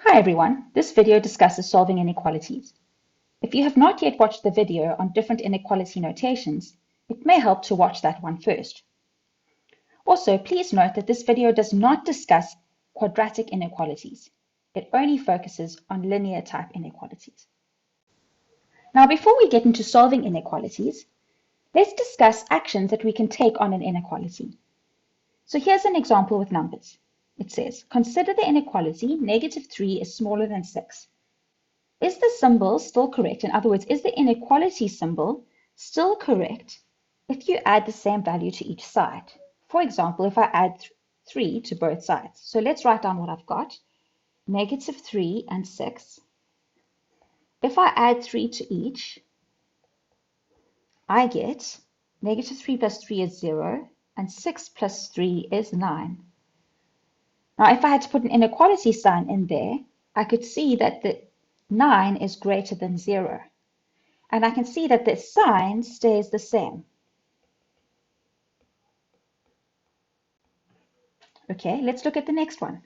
Hi everyone, this video discusses solving inequalities. If you have not yet watched the video on different inequality notations, it may help to watch that one first. Also, please note that this video does not discuss quadratic inequalities. It only focuses on linear type inequalities. Now, before we get into solving inequalities, let's discuss actions that we can take on an inequality. So here's an example with numbers. It says, consider the inequality -3 is smaller than 6. Is the symbol still correct? In other words, is the inequality symbol still correct if you add the same value to each side? For example, if I add 3 to both sides. So let's write down what I've got. -3 and 6. If I add 3 to each, I get -3 plus 3 is 0, and 6 plus 3 is 9. Now, if I had to put an inequality sign in there, I could see that the 9 is greater than 0. And I can see that the sign stays the same. Okay, let's look at the next one.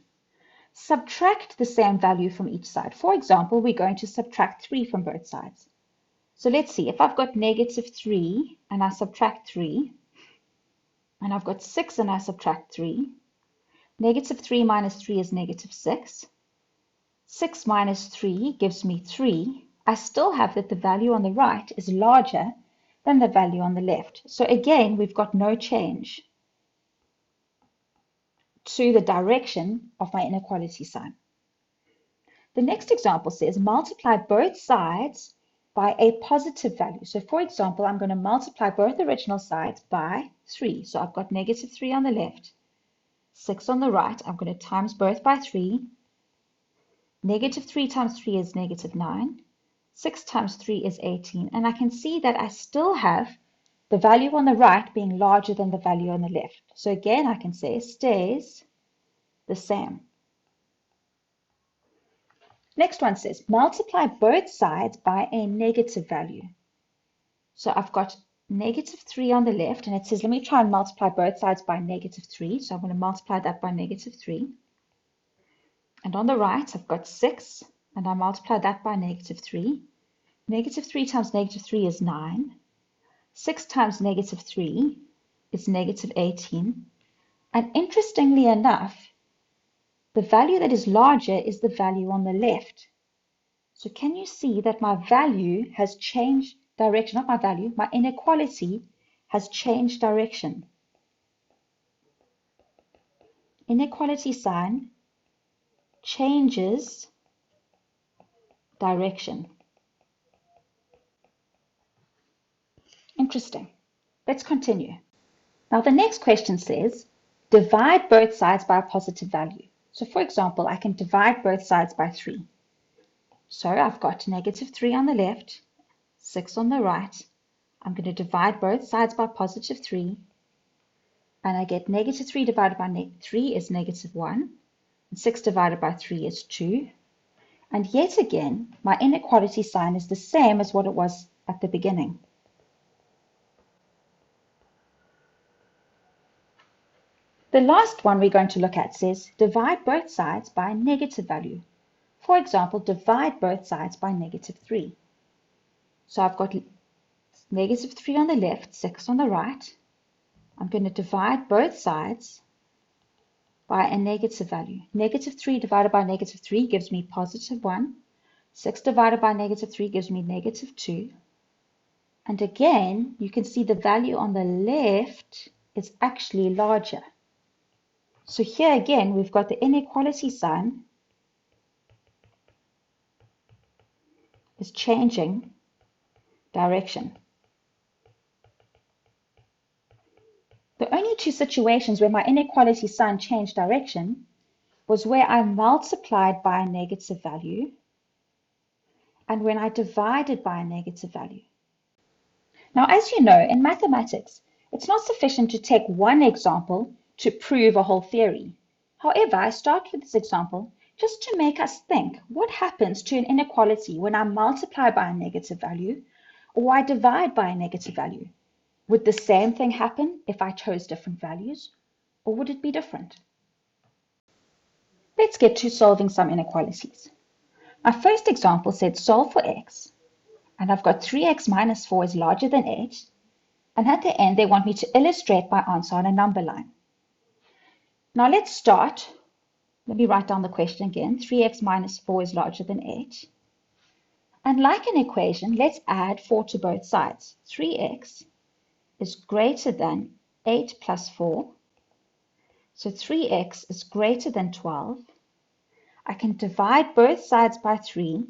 Subtract the same value from each side. For example, we're going to subtract 3 from both sides. So let's see, if I've got -3 and I subtract 3, and I've got 6 and I subtract 3, -3 minus 3 is -6. 6 minus 3 gives me 3. I still have that the value on the right is larger than the value on the left. So again, we've got no change to the direction of my inequality sign. The next example says multiply both sides by a positive value. So for example, I'm going to multiply both original sides by 3. So I've got -3 on the left, 6 on the right. I'm going to times both by 3. -3 times 3 is -9. 6 times 3 is 18. And I can see that I still have the value on the right being larger than the value on the left. So again, I can say stays the same. Next one says multiply both sides by a negative value. So I've got -3 on the left, and it says, let me try and multiply both sides by -3. So I'm going to multiply that by -3. And on the right, I've got 6, and I multiply that by -3. -3 times -3 is 9. 6 times -3 is -18. And interestingly enough, the value that is larger is the value on the left. So can you see that my value has changed direction? Not my value, my inequality has changed direction. Inequality sign changes direction. Interesting. Let's continue. Now the next question says, divide both sides by a positive value. So for example, I can divide both sides by 3. So I've got -3 on the left, 6 on the right. I'm going to divide both sides by +3. And I get -3 divided by 3 is -1. And 6 divided by 3 is 2. And yet again, my inequality sign is the same as what it was at the beginning. The last one we're going to look at says, divide both sides by a negative value. For example, divide both sides by -3. So I've got -3 on the left, 6 on the right. I'm going to divide both sides by a negative value. -3 divided by -3 gives me +1. 6 divided by -3 gives me -2. And again, you can see the value on the left is actually larger. So here again, we've got the inequality sign is changing direction. The only two situations where my inequality sign changed direction was where I multiplied by a negative value and when I divided by a negative value. Now, as you know, in mathematics, it's not sufficient to take one example to prove a whole theory. However, I start with this example just to make us think, what happens to an inequality when I multiply by a negative value or I divide by a negative value? Would the same thing happen if I chose different values, or would it be different? Let's get to solving some inequalities. My first example said solve for x, and I've got 3x minus 4 is larger than 8, and at the end they want me to illustrate my answer on a number line. Now let's start. Let me write down the question again. 3x minus 4 is larger than 8. And like an equation, let's add 4 to both sides. 3x is greater than 8 plus 4. So 3x is greater than 12. I can divide both sides by 3.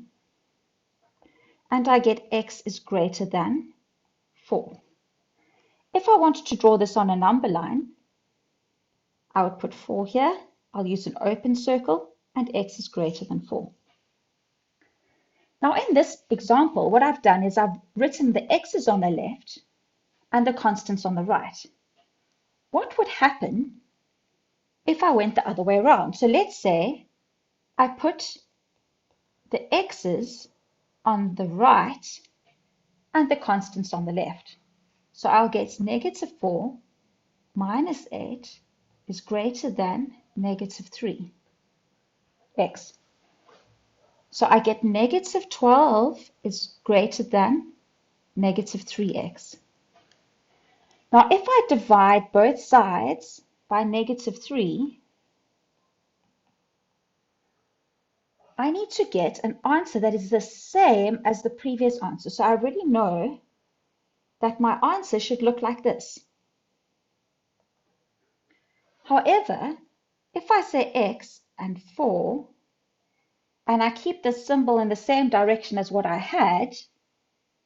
And I get x is greater than 4. If I wanted to draw this on a number line, I would put 4 here. I'll use an open circle, and x is greater than 4. Now in this example, what I've done is I've written the x's on the left and the constants on the right. What would happen if I went the other way around? So let's say I put the x's on the right and the constants on the left. So I'll get negative 4 minus 8 is greater than negative 3 x. So I get negative 12 is greater than negative 3x. Now if I divide both sides by negative 3, I need to get an answer that is the same as the previous answer. So I already know that my answer should look like this. However, if I say x and 4, and I keep the symbol in the same direction as what I had,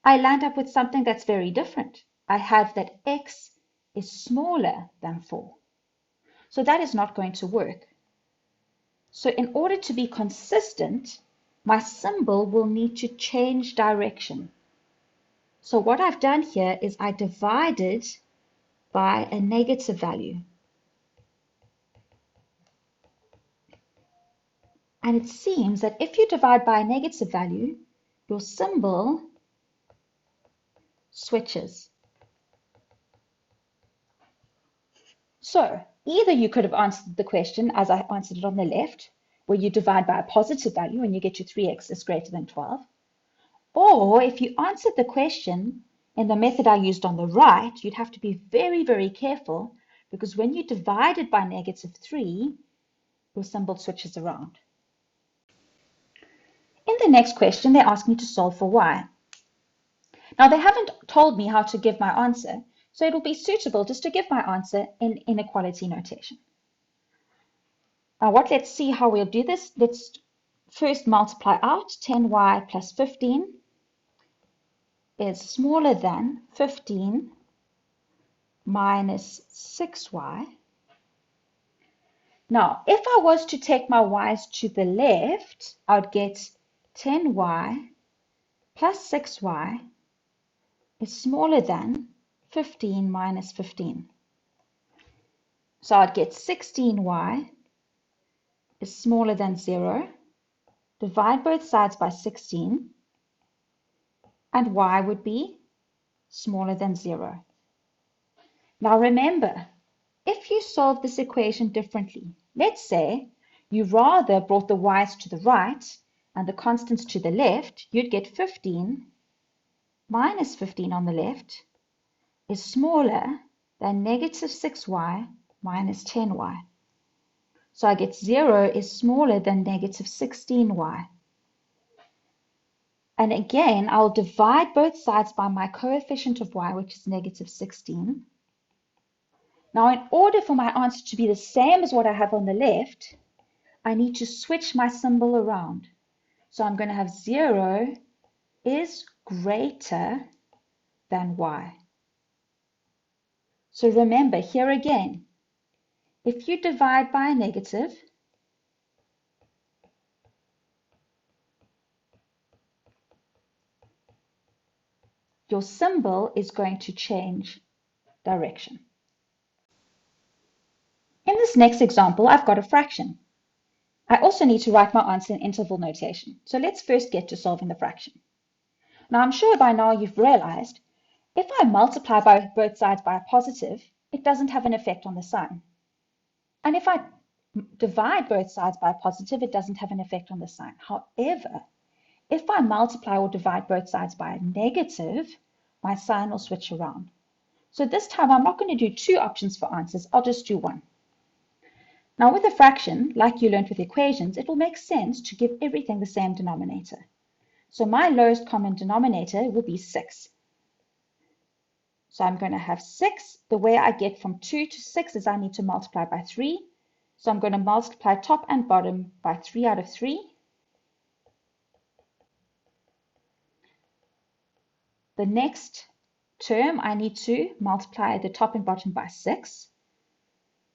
I land up with something that's very different. I have that x is smaller than 4. So that is not going to work. So in order to be consistent, my symbol will need to change direction. So what I've done here is I divided by a negative value. And it seems that if you divide by a negative value, your symbol switches. So either you could have answered the question as I answered it on the left, where you divide by a positive value and you get your 3x is greater than 12. Or if you answered the question in the method I used on the right, you'd have to be very, very careful, because when you divide it by negative 3, your symbol switches around. In the next question, they ask me to solve for y. Now, they haven't told me how to give my answer, so it will be suitable just to give my answer in inequality notation. Now, let's see how we'll do this. Let's first multiply out. 10y plus 15 is smaller than 15 minus 6y. Now, if I was to take my y's to the left, I would get 10y plus 6y is smaller than 15 minus 15. So I'd get 16y is smaller than 0. Divide both sides by 16, and y would be smaller than 0. Now remember, if you solve this equation differently, let's say you rather brought the y's to the right and the constants to the left, you'd get 15 minus 15 on the left is smaller than negative 6y minus 10y. So I get 0 is smaller than negative 16y. And again, I'll divide both sides by my coefficient of y, which is negative 16. Now, in order for my answer to be the same as what I have on the left, I need to switch my symbol around. So I'm going to have 0 is greater than y. So remember, here again, if you divide by a negative, your symbol is going to change direction. In this next example, I've got a fraction. I also need to write my answer in interval notation. So let's first get to solving the fraction. Now, I'm sure by now you've realized if I multiply by both sides by a positive, it doesn't have an effect on the sign. And if I divide both sides by a positive, it doesn't have an effect on the sign. However, if I multiply or divide both sides by a negative, my sign will switch around. So this time I'm not going to do two options for answers, I'll just do one. Now with a fraction, like you learned with equations, it will make sense to give everything the same denominator. So my lowest common denominator will be 6. So I'm going to have 6. The way I get from 2 to 6 is I need to multiply by 3. So I'm going to multiply top and bottom by 3 out of 3. The next term, I need to multiply the top and bottom by 6.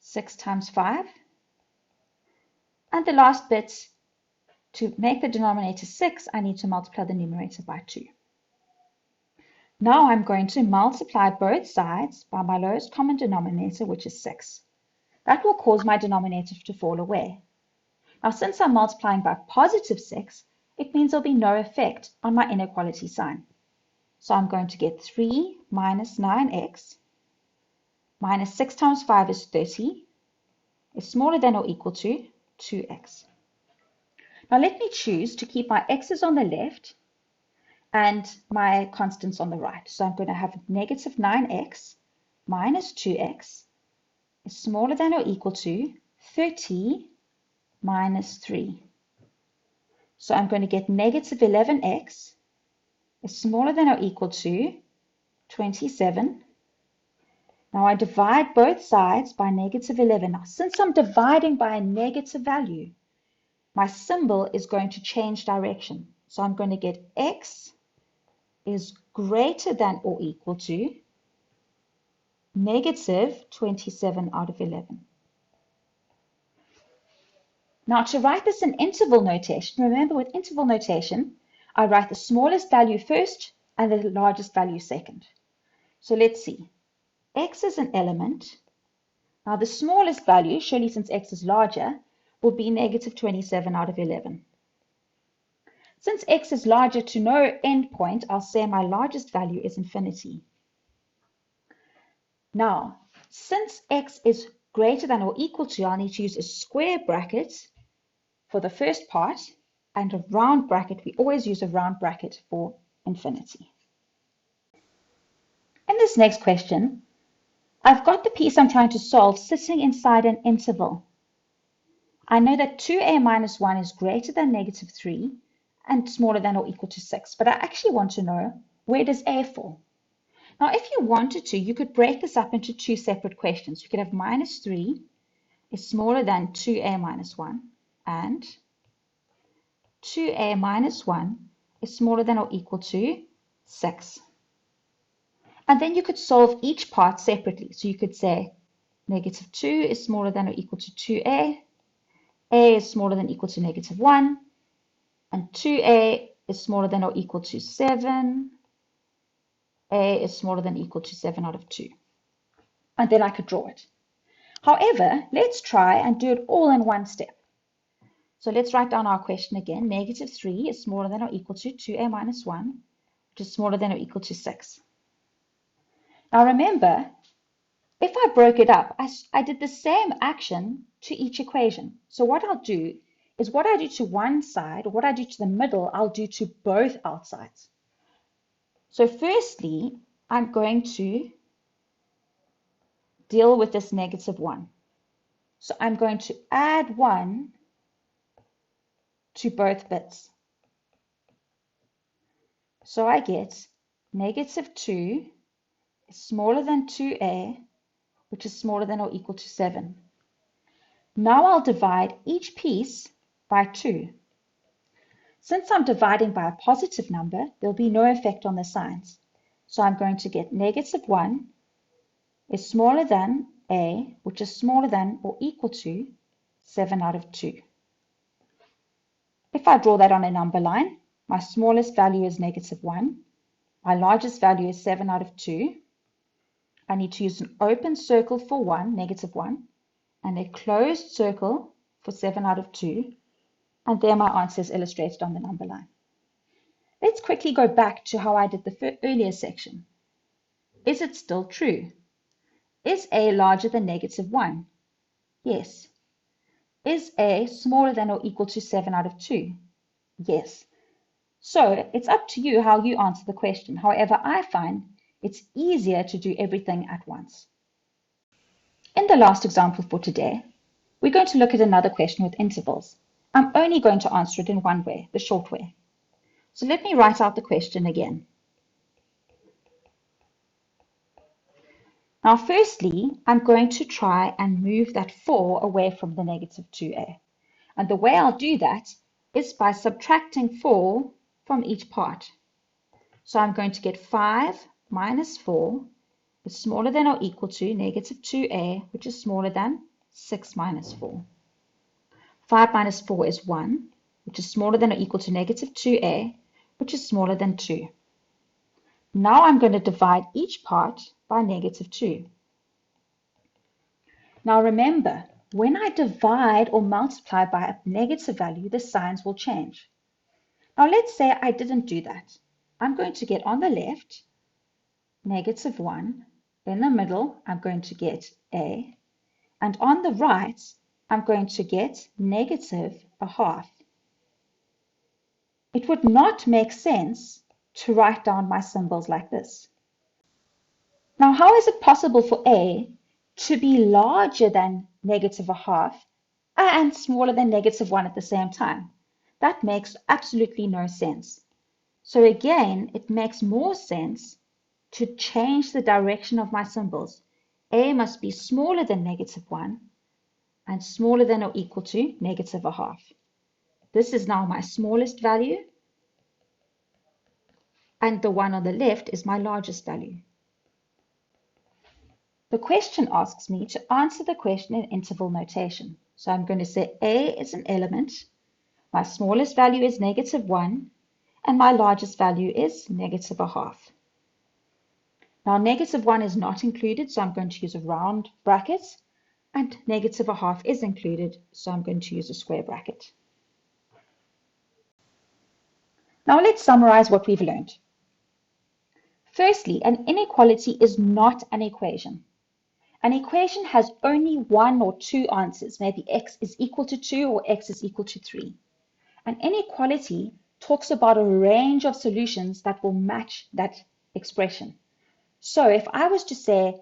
6 times 5. And the last bit, to make the denominator 6, I need to multiply the numerator by 2. Now I'm going to multiply both sides by my lowest common denominator, which is 6. That will cause my denominator to fall away. Now, since I'm multiplying by positive 6, it means there'll be no effect on my inequality sign. So I'm going to get 3 minus 9x minus 6 times 5 is 30, is smaller than or equal to 2x. Now let me choose to keep my x's on the left and my constants on the right. So I'm going to have negative 9x minus 2x is smaller than or equal to 30 minus 3. So I'm going to get negative 11x is smaller than or equal to 27. Now I divide both sides by negative 11. Now since I'm dividing by a negative value, my symbol is going to change direction. So I'm going to get x is greater than or equal to negative 27 out of 11. Now to write this in interval notation, remember with interval notation, I write the smallest value first and the largest value second. So let's see. X is an element. Now the smallest value, surely since x is larger, will be negative 27 out of 11. Since x is larger to no endpoint, I'll say my largest value is infinity. Now, since x is greater than or equal to, I'll need to use a square bracket for the first part and a round bracket. We always use a round bracket for infinity. In this next question, I've got the piece I'm trying to solve sitting inside an interval. I know that 2a minus 1 is greater than negative 3 and smaller than or equal to 6, but I actually want to know, where does a fall? Now, if you wanted to, you could break this up into two separate questions. You could have minus 3 is smaller than 2a minus 1, and 2a minus 1 is smaller than or equal to 6. And then you could solve each part separately. So you could say negative 2 is smaller than or equal to 2a, a is smaller than or equal to negative 1, and 2a is smaller than or equal to 7, a is smaller than or equal to 7 out of 2. And then I could draw it. However, let's try and do it all in one step. So let's write down our question again. Negative 3 is smaller than or equal to 2a minus 1, which is smaller than or equal to 6. Now remember, if I broke it up, I did the same action to each equation. So what I'll do is what I do to one side, or what I do to the middle, I'll do to both outsides. So firstly, I'm going to deal with this negative 1. So I'm going to add 1 to both bits. So I get negative 2 is smaller than 2a, which is smaller than or equal to 7. Now I'll divide each piece by 2. Since I'm dividing by a positive number, there'll be no effect on the signs. So I'm going to get negative 1 is smaller than a, which is smaller than or equal to 7 out of 2. If I draw that on a number line, my smallest value is negative 1. My largest value is 7 out of 2. I need to use an open circle for 1, negative 1, and a closed circle for 7 out of 2. And there my answer is illustrated on the number line. Let's quickly go back to how I did the earlier section. Is it still true? Is a larger than negative 1? Yes. Is A smaller than or equal to 7 out of 2? Yes. So it's up to you how you answer the question. However, I find it's easier to do everything at once. In the last example for today, we're going to look at another question with intervals. I'm only going to answer it in one way, the short way. So let me write out the question again. Now, firstly, I'm going to try and move that 4 away from the negative 2a. And the way I'll do that is by subtracting 4 from each part. So I'm going to get 5 minus 4 is smaller than or equal to negative 2a, which is smaller than 6 minus 4. 5 minus 4 is 1, which is smaller than or equal to negative 2a, which is smaller than 2. Now I'm going to divide each part by negative 2. Now remember, when I divide or multiply by a negative value, the signs will change. Now let's say I didn't do that. I'm going to get on the left negative 1. In the middle, I'm going to get a. And on the right, I'm going to get negative a half. It would not make sense to write down my symbols like this. Now, how is it possible for a to be larger than negative a half and smaller than negative 1 at the same time? That makes absolutely no sense. So again, it makes more sense to change the direction of my symbols. A must be smaller than negative 1 and smaller than or equal to negative a half. This is now my smallest value, and the one on the left is my largest value. The question asks me to answer the question in interval notation. So I'm going to say A is an element, my smallest value is negative 1, and my largest value is negative a half. Now negative 1 is not included, so I'm going to use a round bracket, and negative a half is included, so I'm going to use a square bracket. Now let's summarize what we've learned. Firstly, an inequality is not an equation. An equation has only one or two answers, maybe x is equal to 2 or x is equal to 3. An inequality talks about a range of solutions that will match that expression. So if I was to say,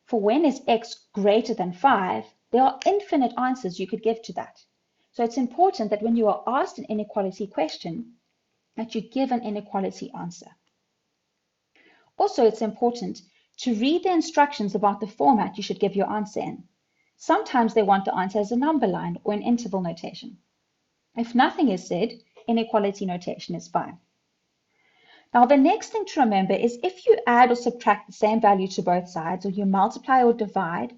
for when is x greater than 5, there are infinite answers you could give to that. So it's important that when you are asked an inequality question, that you give an inequality answer. Also, it's important to read the instructions about the format you should give your answer in. Sometimes they want the answer as a number line or an interval notation. If nothing is said, inequality notation is fine. Now, the next thing to remember is if you add or subtract the same value to both sides, or you multiply or divide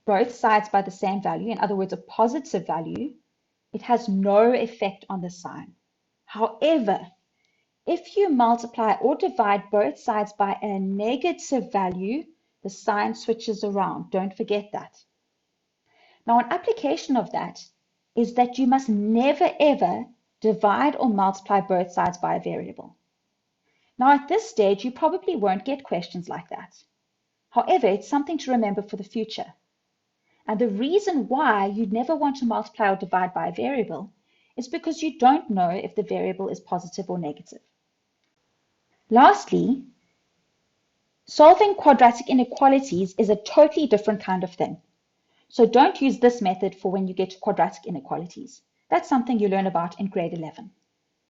both sides by the same value, in other words, a positive value, it has no effect on the sign. However, if you multiply or divide both sides by a negative value, the sign switches around. Don't forget that. Now, an application of that is that you must never ever divide or multiply both sides by a variable. Now, at this stage, you probably won't get questions like that. However, it's something to remember for the future. And the reason why you'd never want to multiply or divide by a variable is because you don't know if the variable is positive or negative. Lastly, solving quadratic inequalities is a totally different kind of thing. So don't use this method for when you get to quadratic inequalities. That's something you learn about in grade 11.